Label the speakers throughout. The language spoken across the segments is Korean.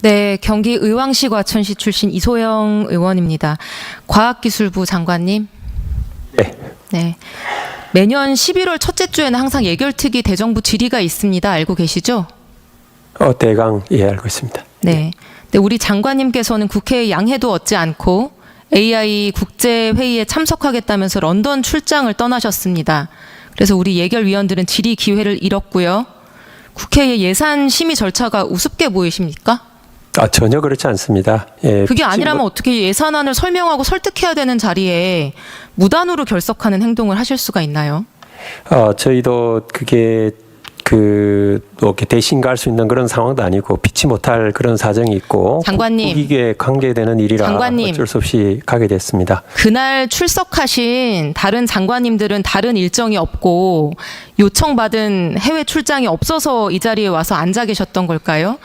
Speaker 1: 네, 경기 의왕시 과천시 출신 이소영 의원입니다. 과학기술부 장관님.
Speaker 2: 네.
Speaker 1: 네. 매년 11월 첫째 주에는 항상 예결특위 대정부 질의가 있습니다. 알고 계시죠?
Speaker 2: 대강 알고 있습니다.
Speaker 1: 네. 근데 우리 장관님께서는 국회에 양해도 얻지 않고 AI 국제회의에 참석하겠다면서 런던 출장을 떠나셨습니다. 그래서 우리 예결위원들은 질의 기회를 잃었고요. 국회의 예산 심의 절차가 우습게 보이십니까?
Speaker 2: 전혀 그렇지 않습니다.
Speaker 1: 그게 아니라면 어떻게 예산안을 설명하고 설득해야 되는 자리에 무단으로 결석하는 행동을 하실 수가 있나요?
Speaker 2: 저희도 그게 이렇게 대신 갈 수 있는 그런 상황도 아니고 피치 못할 그런 사정이 있고
Speaker 1: 장관님,
Speaker 2: 국익에 관계되는 일이라
Speaker 1: 장관님,
Speaker 2: 어쩔 수 없이 가게 됐습니다.
Speaker 1: 그날 출석하신 다른 장관님들은 다른 일정이 없고 요청받은 해외 출장이 없어서 이 자리에 와서 앉아 계셨던 걸까요?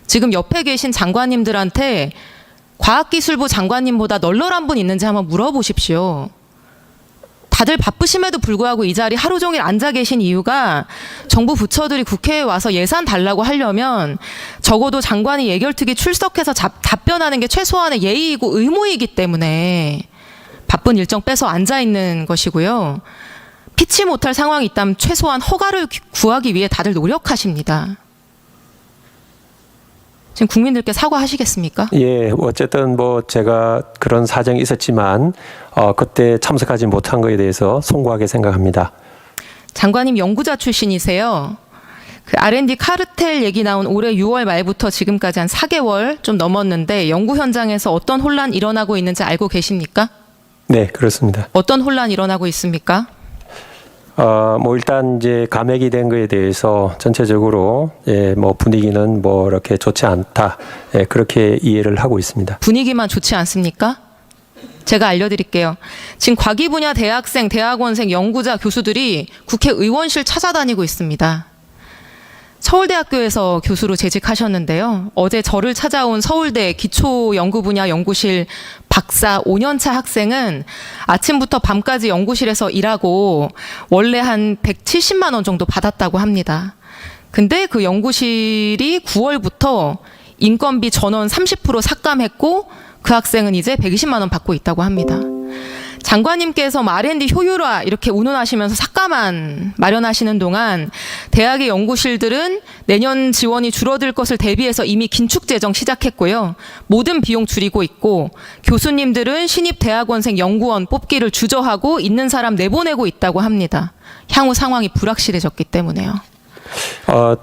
Speaker 1: 지금 옆에 계신 장관님들한테 과학기술부 장관님보다 널널한 분 있는지 한번 물어보십시오. 다들 바쁘심에도 불구하고 이 자리 하루 종일 앉아 계신 이유가 정부 부처들이 국회에 와서 예산 달라고 하려면 적어도 장관이 예결특위 출석해서 답변하는 게 최소한의 예의이고 의무이기 때문에 바쁜 일정 빼서 앉아 있는 것이고요. 피치 못할 상황이 있다면 최소한 허가를 구하기 위해 다들 노력하십니다. 지금 국민들께 사과하시겠습니까?
Speaker 2: 예, 어쨌든 제가 그런 사정이 있었지만 그때 참석하지 못한 것에 대해서 송구하게 생각합니다.
Speaker 1: 장관님 연구자 출신이세요. 그 R&D 카르텔 얘기 나온 올해 6월 말부터 지금까지 한 4개월 좀 넘었는데 연구 현장에서 어떤 혼란 일어나고 있는지 알고 계십니까?
Speaker 2: 네, 그렇습니다.
Speaker 1: 어떤 혼란 일어나고 있습니까?
Speaker 2: 일단 이제 감액이 된 거에 대해서 전체적으로 분위기는 이렇게 좋지 않다. 그렇게 이해를 하고 있습니다.
Speaker 1: 분위기만 좋지 않습니까? 제가 알려드릴게요. 지금 과기 분야 대학생, 대학원생, 연구자, 교수들이 국회의원실 찾아다니고 있습니다. 서울대학교에서 교수로 재직하셨는데요. 어제 저를 찾아온 서울대 기초연구 분야 연구실 박사 5년차 학생은 아침부터 밤까지 연구실에서 일하고 원래 한 170만 원 정도 받았다고 합니다. 근데 그 연구실이 9월부터 인건비 전원 30% 삭감했고 그 학생은 이제 120만 원 받고 있다고 합니다. 장관님께서 R&D 효율화 이렇게 운운하시면서 삭감안 마련하시는 동안 대학의 연구실들은 내년 지원이 줄어들 것을 대비해서 이미 긴축 재정 시작했고요. 모든 비용 줄이고 있고 교수님들은 신입 대학원생 연구원 뽑기를 주저하고 있는 사람 내보내고 있다고 합니다. 향후 상황이 불확실해졌기 때문에요.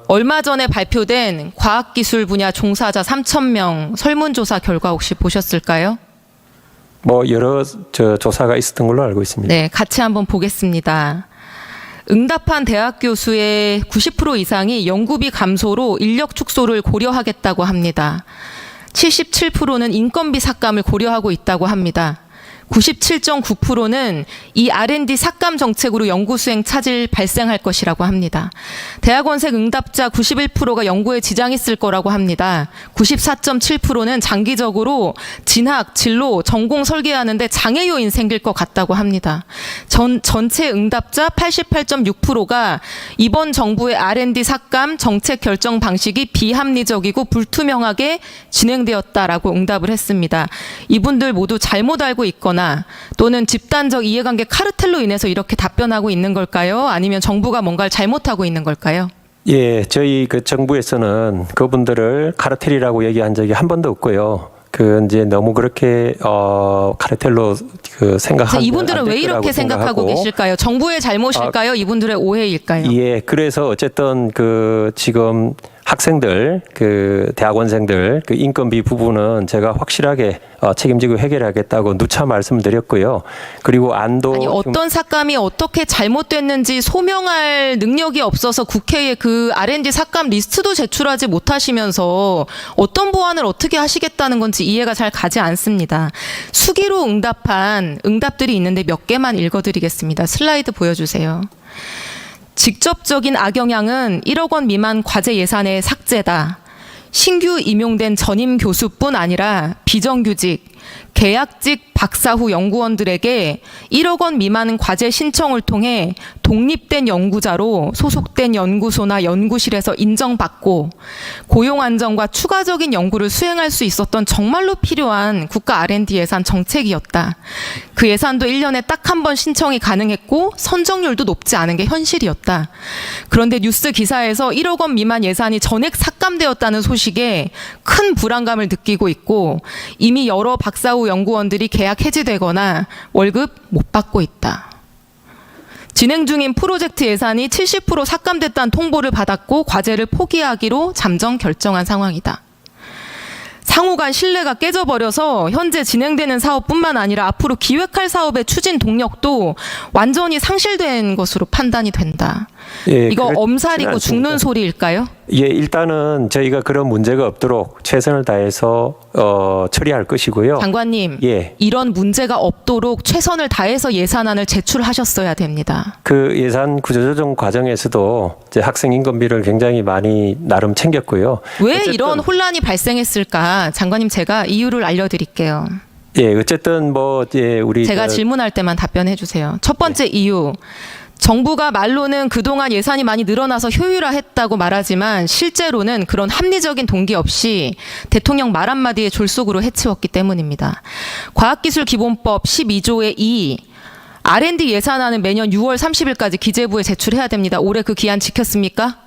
Speaker 1: 얼마 전에 발표된 과학기술 분야 종사자 3,000명 설문조사 결과 혹시 보셨을까요?
Speaker 2: 여러 조사가 있었던 걸로 알고 있습니다.
Speaker 1: 네, 같이 한번 보겠습니다. 응답한 대학 교수의 90% 이상이 연구비 감소로 인력 축소를 고려하겠다고 합니다. 77%는 인건비 삭감을 고려하고 있다고 합니다. 97.9%는 이 R&D 삭감 정책으로 연구수행 차질 발생할 것이라고 합니다. 대학원생 응답자 91%가 연구에 지장이 있을 거라고 합니다. 94.7%는 장기적으로 진학, 진로, 전공 설계하는데 장애 요인 생길 것 같다고 합니다. 전체 응답자 88.6%가 이번 정부의 R&D 삭감 정책 결정 방식이 비합리적이고 불투명하게 진행되었다라고 응답을 했습니다. 이분들 모두 잘못 알고 있거나 또는 집단적 이해관계 카르텔로 인해서 이렇게 답변하고 있는 걸까요? 아니면 정부가 뭔가를 잘못하고 있는 걸까요?
Speaker 2: 예, 저희 정부에서는 그분들을 카르텔이라고 얘기한 적이 한 번도 없고요. 이제 너무 그렇게 카르텔로 생각하는
Speaker 1: 이분들은 왜 이렇게 생각하고 계실까요? 정부의 잘못일까요? 이분들의 오해일까요?
Speaker 2: 예, 그래서 어쨌든 지금 학생들, 대학원생들 인건비 부분은 제가 확실하게 책임지고 해결하겠다고 누차 말씀드렸고요. 그리고
Speaker 1: 아니 어떤 삭감이 어떻게 잘못됐는지 소명할 능력이 없어서 국회에 그 R&D 삭감 리스트도 제출하지 못하시면서 어떤 보완을 어떻게 하시겠다는 건지 이해가 잘 가지 않습니다. 수기로 응답한 응답들이 있는데 몇 개만 읽어드리겠습니다. 슬라이드 보여주세요. 직접적인 악영향은 1억 원 미만 과제 예산의 삭제다. 신규 임용된 전임 교수뿐 아니라 비정규직, 계약직 박사 후 연구원들에게 1억 원 미만 과제 신청을 통해 독립된 연구자로 소속된 연구소나 연구실에서 인정받고 고용 안정과 추가적인 연구를 수행할 수 있었던 정말로 필요한 국가 R&D 예산 정책이었다. 그 예산도 1년에 딱 한 번 신청이 가능했고 선정률도 높지 않은 게 현실이었다. 그런데 뉴스 기사에서 1억 원 미만 예산이 전액 삭감되었다는 소식에 큰 불안감을 느끼고 있고 이미 여러 박사 후 연구원들이 계약 해지되거나 월급 못 받고 있다. 진행 중인 프로젝트 예산이 70% 삭감됐다는 통보를 받았고 과제를 포기하기로 잠정 결정한 상황이다. 상호 간 신뢰가 깨져버려서 현재 진행되는 사업뿐만 아니라 앞으로 기획할 사업의 추진 동력도 완전히 상실된 것으로 판단이 된다.
Speaker 2: 예,
Speaker 1: 이거
Speaker 2: 그렇지는
Speaker 1: 엄살이고 죽는
Speaker 2: 않습니다.
Speaker 1: 소리일까요?
Speaker 2: 예, 일단은 저희가 그런 문제가 없도록 최선을 다해서 처리할 것이고요.
Speaker 1: 장관님,
Speaker 2: 예.
Speaker 1: 이런 문제가 없도록 최선을 다해서 예산안을 제출하셨어야 됩니다.
Speaker 2: 그 예산 구조조정 과정에서도 이제 학생 인건비를 굉장히 많이 나름 챙겼고요.
Speaker 1: 왜
Speaker 2: 어쨌든,
Speaker 1: 이런 혼란이 발생했을까? 장관님, 제가 이유를 알려드릴게요.
Speaker 2: 예, 어쨌든 뭐 예, 우리
Speaker 1: 제가 질문할 때만 답변해 주세요. 첫 번째 이유. 정부가 말로는 그동안 예산이 많이 늘어나서 효율화했다고 말하지만 실제로는 그런 합리적인 동기 없이 대통령 말 한마디에 졸속으로 해치웠기 때문입니다. 과학기술기본법 12조의 2 R&D 예산안은 매년 6월 30일까지 기재부에 제출해야 됩니다. 올해 그 기한 지켰습니까?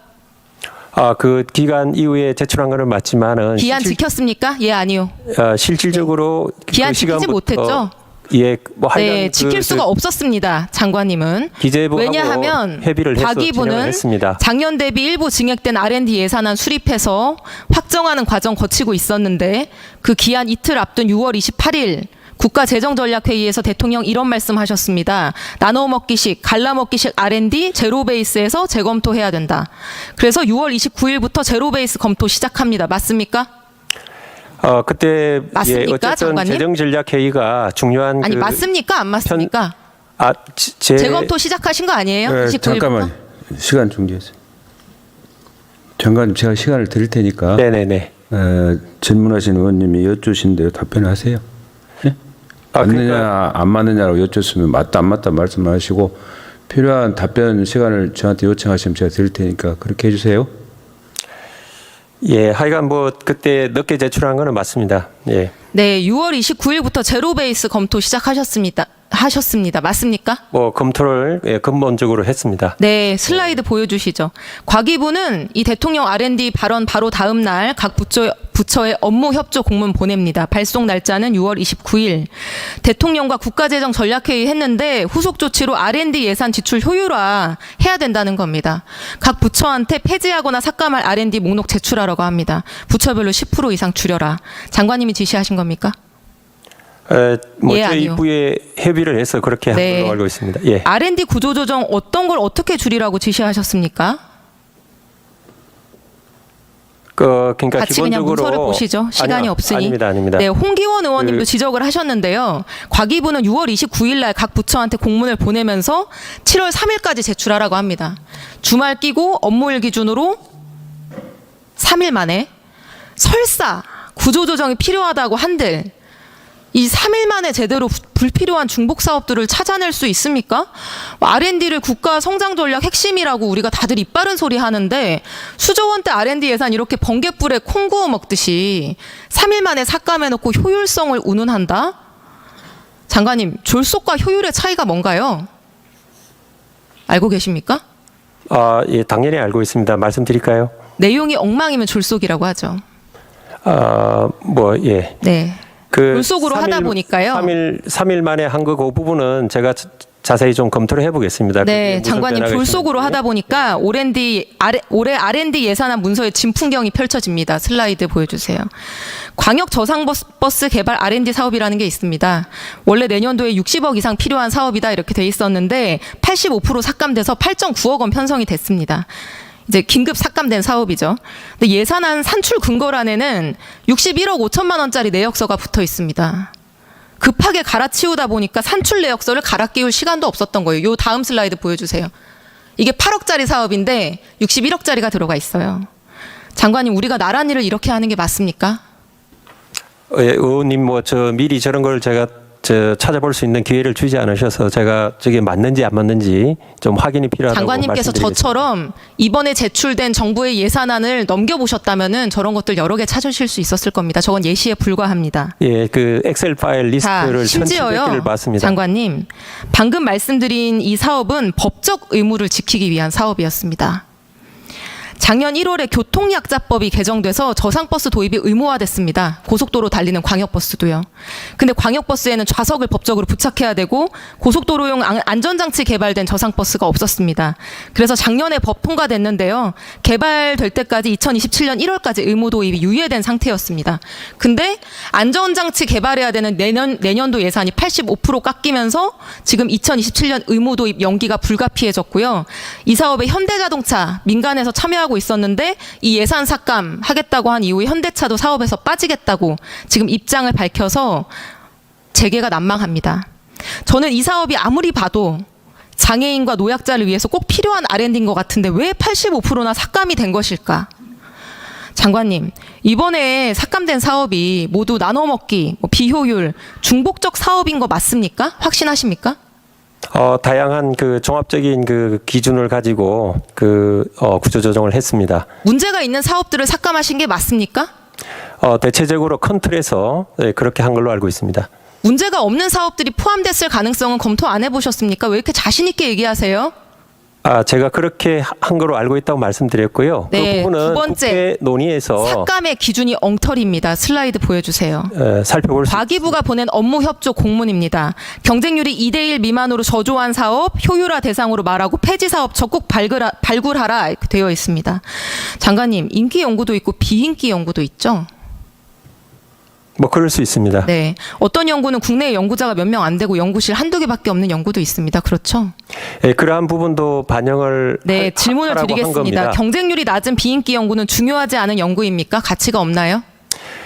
Speaker 2: 그 기간 이후에 제출한 거는 맞지만은
Speaker 1: 기한 지켰습니까? 예, 아니요.
Speaker 2: 실질적으로
Speaker 1: 기한
Speaker 2: 그
Speaker 1: 지키지
Speaker 2: 시간부터
Speaker 1: 못했죠?
Speaker 2: 예, 뭐 하여간
Speaker 1: 네, 지킬 수가 없었습니다. 장관님은.
Speaker 2: 기재부하고
Speaker 1: 왜냐하면
Speaker 2: 협의를 해서 진행을
Speaker 1: 과기부는
Speaker 2: 했습니다.
Speaker 1: 작년 대비 일부 증액된 R&D 예산안 수립해서 확정하는 과정 거치고 있었는데 그 기한 이틀 앞둔 6월 28일 국가재정전략회의에서 대통령 이런 말씀하셨습니다. 나눠먹기식, 갈라먹기식 R&D 제로 베이스에서 재검토해야 된다. 그래서 6월 29일부터 제로 베이스 검토 시작합니다. 맞습니까?
Speaker 2: 그때
Speaker 1: 맞습니까,
Speaker 2: 예, 어쨌든
Speaker 1: 장관님?
Speaker 2: 재정전략회의가 중요한
Speaker 1: 아니 맞습니까? 안 맞습니까? 재검토 시작하신 거 아니에요? 29일부터?
Speaker 3: 잠깐만 시간 중지했어요. 장관님 제가 시간을 드릴 테니까
Speaker 2: 네네네.
Speaker 3: 질문하신 의원님이 여쭈신데요. 답변하세요. 예? 맞느냐
Speaker 2: 그러니까,
Speaker 3: 안 맞느냐라고 여쭈시면 맞다 안 맞다 말씀하시고 필요한 답변 시간을 저한테 요청하시면 제가 드릴 테니까 그렇게 해주세요.
Speaker 2: 예, 하여간 뭐 그때 늦게 제출한 거는 맞습니다. 예.
Speaker 1: 네, 6월 29일부터 제로 베이스 검토 시작하셨습니다. 맞습니까?
Speaker 2: 뭐 검토를 근본적으로 했습니다.
Speaker 1: 네, 슬라이드 보여주시죠. 과기부는 이 대통령 R&D 발언 바로 다음 날 각 부처에 업무 협조 공문 보냅니다. 발송 날짜는 6월 29일. 대통령과 국가재정 전략회의 했는데 후속 조치로 R&D 예산 지출 효율화 해야 된다는 겁니다. 각 부처한테 폐지하거나 삭감할 R&D 목록 제출하라고 합니다. 부처별로 10% 이상 줄여라. 장관님이 지시하신 겁니까?
Speaker 2: 뭐
Speaker 1: 예,
Speaker 2: 저희
Speaker 1: 아니요.
Speaker 2: 부에 협의를 해서 그렇게 한
Speaker 1: 네.
Speaker 2: 걸로 알고 있습니다. 예.
Speaker 1: R&D 구조조정 어떤 걸 어떻게 줄이라고 지시하셨습니까?
Speaker 2: 그러니까
Speaker 1: 같이 그냥
Speaker 2: 기본적으로
Speaker 1: 문서를 보시죠. 시간이
Speaker 2: 아니요,
Speaker 1: 없으니.
Speaker 2: 아닙니다.
Speaker 1: 네, 홍기원 의원님도 지적을 하셨는데요. 과기부는 6월 29일 날 각 부처한테 공문을 보내면서 7월 3일까지 제출하라고 합니다. 주말 끼고 업무일 기준으로 3일 만에 설사 구조조정이 필요하다고 한들 이 3일 만에 제대로 불필요한 중복 사업들을 찾아낼 수 있습니까? R&D를 국가 성장 전략 핵심이라고 우리가 다들 입 바른 소리 하는데 수조 원대 R&D 예산 이렇게 번갯불에 콩 구워 먹듯이 3일 만에 삭감해 놓고 효율성을 운운한다? 장관님, 졸속과 효율의 차이가 뭔가요? 알고 계십니까?
Speaker 2: 예, 당연히 알고 있습니다. 말씀드릴까요?
Speaker 1: 내용이 엉망이면 졸속이라고 하죠.
Speaker 2: 뭐 예.
Speaker 1: 네. 졸속으로 하다 보니까요.
Speaker 2: 3일 만에 한 거 그 부분은 제가 자세히 좀 검토를 해보겠습니다.
Speaker 1: 네, 장관님 졸속으로 하다 보니까 올해 R&D 예산안 문서에 진풍경이 펼쳐집니다. 슬라이드 보여주세요. 광역 저상버스 개발 R&D 사업이라는 게 있습니다. 원래 내년도에 60억 이상 필요한 사업이다 이렇게 돼 있었는데 85% 삭감돼서 8.9억 원 편성이 됐습니다. 이제 긴급 삭감된 사업이죠. 근데 예산안 산출 근거란에는 61억 5천만 원짜리 내역서가 붙어 있습니다. 급하게 갈아치우다 보니까 산출 내역서를 갈아 끼울 시간도 없었던 거예요. 요 다음 슬라이드 보여주세요. 이게 8억짜리 사업인데 61억짜리가 들어가 있어요. 장관님, 우리가 나란 일을 이렇게 하는 게 맞습니까?
Speaker 2: 의원님 뭐 저 미리 저런 걸 제가 찾아볼 수 있는 기회를 주지 않으셔서 제가 저게 맞는지 안 맞는지 좀 확인이 필요하다고
Speaker 1: 장관님께서
Speaker 2: 말씀드리겠습니다.
Speaker 1: 저처럼 이번에 제출된 정부의 예산안을 넘겨보셨다면은 저런 것들 여러 개 찾으실 수 있었을 겁니다. 저건 예시에 불과합니다.
Speaker 2: 예, 그 엑셀 파일 리스트를 1,700개를 봤습니다.
Speaker 1: 장관님, 방금 말씀드린 이 사업은 법적 의무를 지키기 위한 사업이었습니다. 작년 1월에 교통약자법이 개정돼서 저상버스 도입이 의무화됐습니다. 고속도로 달리는 광역버스도요. 근데 광역버스에는 좌석을 법적으로 부착해야 되고 고속도로용 안전장치 개발된 저상버스가 없었습니다. 그래서 작년에 법 통과됐는데요. 개발될 때까지 2027년 1월까지 의무 도입이 유예된 상태였습니다. 근데 안전장치 개발해야 되는 내년도 예산이 85% 깎이면서 지금 2027년 의무 도입 연기가 불가피해졌고요. 이 사업에 현대자동차 민간에서 참여하고 있었는데 이 예산 삭감 하겠다고 한 이후에 현대차도 사업에서 빠지겠다고 지금 입장을 밝혀서 재개가 난망합니다. 저는 이 사업이 아무리 봐도 장애인과 노약자를 위해서 꼭 필요한 R&D인 것 같은데 왜 85%나 삭감이 된 것일까? 장관님, 이번에 삭감된 사업이 모두 나눠먹기, 비효율, 중복적 사업인 거 맞습니까? 확신하십니까?
Speaker 2: 다양한 그 종합적인 그 기준을 가지고 구조조정을 했습니다.
Speaker 1: 문제가 있는 사업들을 삭감하신 게 맞습니까?
Speaker 2: 대체적으로 큰 틀에서 그렇게 한 걸로 알고 있습니다.
Speaker 1: 문제가 없는 사업들이 포함됐을 가능성은 검토 안 해보셨습니까? 왜 이렇게 자신 있게 얘기하세요?
Speaker 2: 제가 그렇게 한 걸로 알고 있다고 말씀드렸고요.
Speaker 1: 네,
Speaker 2: 그 부분은
Speaker 1: 두 번째,
Speaker 2: 국회 논의에서
Speaker 1: 삭감의 기준이 엉터리입니다. 슬라이드 보여주세요.
Speaker 2: 살펴볼 수
Speaker 1: 과기부가 보낸 업무 협조 공문입니다. 경쟁률이 2대1 미만으로 저조한 사업 효율화 대상으로 말하고 폐지 사업 적극 발굴하라 이렇게 되어 있습니다. 장관님, 인기 연구도 있고 비인기 연구도 있죠?
Speaker 2: 뭐 그럴 수 있습니다.
Speaker 1: 네. 어떤 연구는 국내에 연구자가 몇 명 안 되고 연구실 한두 개밖에 없는 연구도 있습니다. 그렇죠?
Speaker 2: 그러한 부분도 반영을
Speaker 1: 네, 질문을
Speaker 2: 하라고 한
Speaker 1: 드리겠습니다.
Speaker 2: 겁니다.
Speaker 1: 경쟁률이 낮은 비인기 연구는 중요하지 않은 연구입니까? 가치가 없나요?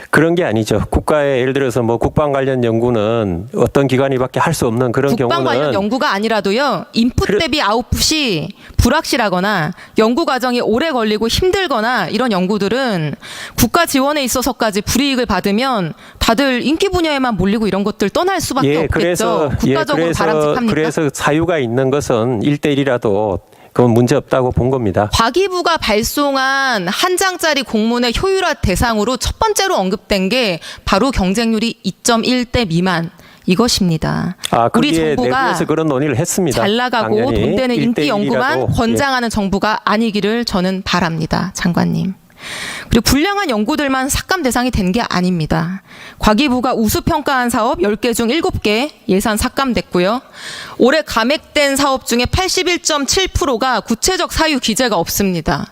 Speaker 2: 그런 게 아니죠. 국가에 예를 들어서 뭐 국방 관련 연구는 어떤 기관이밖에 할 수 없는 그런
Speaker 1: 국방 관련
Speaker 2: 경우는
Speaker 1: 연구가 아니라도요. 인풋 대비 아웃풋이 불확실하거나 연구 과정이 오래 걸리고 힘들거나 이런 연구들은 국가 지원에 있어서까지 불이익을 받으면 다들 인기 분야에만 몰리고 이런 것들 떠날 수밖에 없겠죠. 국가적으로 바람직합니까?
Speaker 2: 그래서 사유가 있는 것은 1대1이라도 그건 문제 없다고 본 겁니다.
Speaker 1: 과기부가 발송한 한 장짜리 공문의 효율화 대상으로 첫 번째로 언급된 게 바로 경쟁률이 2.1대 미만 이것입니다. 우리 정부가
Speaker 2: 내부에서 그런 논의를 했습니다.
Speaker 1: 잘 나가고
Speaker 2: 당연히
Speaker 1: 돈 되는 인기
Speaker 2: 1대1이라도,
Speaker 1: 연구만 권장하는 정부가 아니기를 저는 바랍니다. 장관님. 그리고 불량한 연구들만 삭감 대상이 된 게 아닙니다. 과기부가 우수평가한 사업 10개 중 7개 예산 삭감됐고요. 올해 감액된 사업 중에 81.7%가 구체적 사유 기재가 없습니다.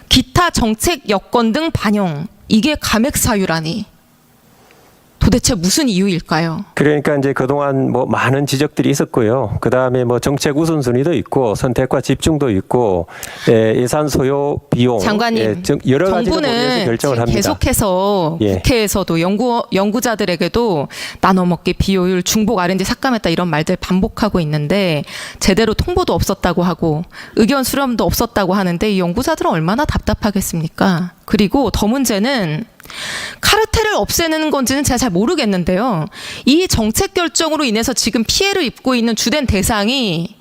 Speaker 1: 기타 정책 여건 등 반영, 이게 감액 사유라니. 도대체 무슨 이유일까요?
Speaker 2: 그러니까 이제 그동안 뭐 많은 지적들이 있었고요. 그 다음에 뭐 정책 우선순위도 있고 선택과 집중도 있고 예산 소요 비용
Speaker 1: 장관님,
Speaker 2: 여러 가지
Speaker 1: 정부는
Speaker 2: 결정을 합니다.
Speaker 1: 계속해서 국회에서도 연구자들에게도 나눠먹기 비효율 중복 R&D 삭감했다 이런 말들 반복하고 있는데 제대로 통보도 없었다고 하고 의견 수렴도 없었다고 하는데 이 연구자들은 얼마나 답답하겠습니까? 그리고 더 문제는 카르텔을 없애는 건지는 제가 잘 모르겠는데요. 이 정책 결정으로 인해서 지금 피해를 입고 있는 주된 대상이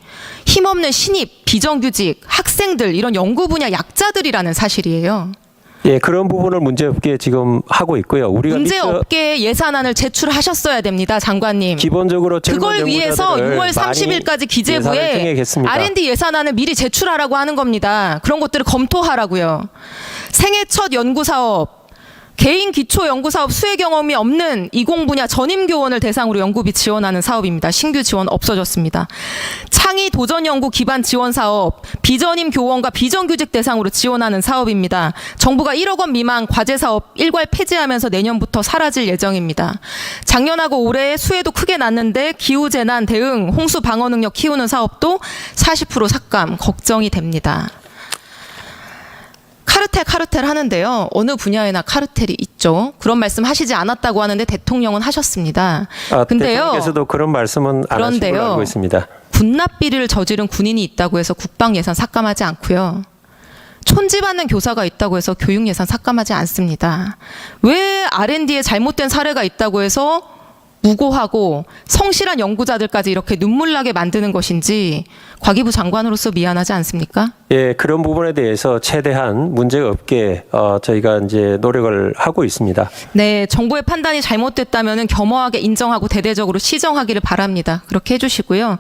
Speaker 1: 힘없는 신입, 비정규직, 학생들 이런 연구 분야 약자들이라는 사실이에요.
Speaker 2: 예, 그런 부분을 문제없게 지금 하고 있고요. 우리가
Speaker 1: 문제없게 예산안을 제출하셨어야 됩니다, 장관님.
Speaker 2: 기본적으로
Speaker 1: 그걸 위해서 6월 30일까지 기재부에 R&D 예산안을 미리 제출하라고 하는 겁니다. 그런 것들을 검토하라고요. 생애 첫 연구사업, 개인 기초 연구사업 수혜 경험이 없는 이공 분야 전임 교원을 대상으로 연구비 지원하는 사업입니다. 신규 지원 없어졌습니다. 창의 도전 연구 기반 지원 사업, 비전임 교원과 비정규직 대상으로 지원하는 사업입니다. 정부가 1억 원 미만 과제 사업 일괄 폐지하면서 내년부터 사라질 예정입니다. 작년하고 올해 수혜도 크게 났는데 기후 재난 대응, 홍수 방어 능력 키우는 사업도 40% 삭감 걱정이 됩니다. 카르텔 하는데요. 어느 분야에나 카르텔이 있죠. 그런 말씀 하시지 않았다고 하는데 대통령은 하셨습니다. 근데요.
Speaker 2: 대통령께서도 그런 말씀은 안 하신 걸로 알고 있습니다.
Speaker 1: 군납 비리를 저지른 군인이 있다고 해서 국방 예산 삭감하지 않고요. 촌지받는 교사가 있다고 해서 교육 예산 삭감하지 않습니다. 왜 R&D에 잘못된 사례가 있다고 해서 무고하고 성실한 연구자들까지 이렇게 눈물나게 만드는 것인지 과기부 장관으로서 미안하지 않습니까?
Speaker 2: 예, 그런 부분에 대해서 최대한 문제가 없게 저희가 이제 노력을 하고 있습니다.
Speaker 1: 네, 정부의 판단이 잘못됐다면 겸허하게 인정하고 대대적으로 시정하기를 바랍니다. 그렇게 해주시고요.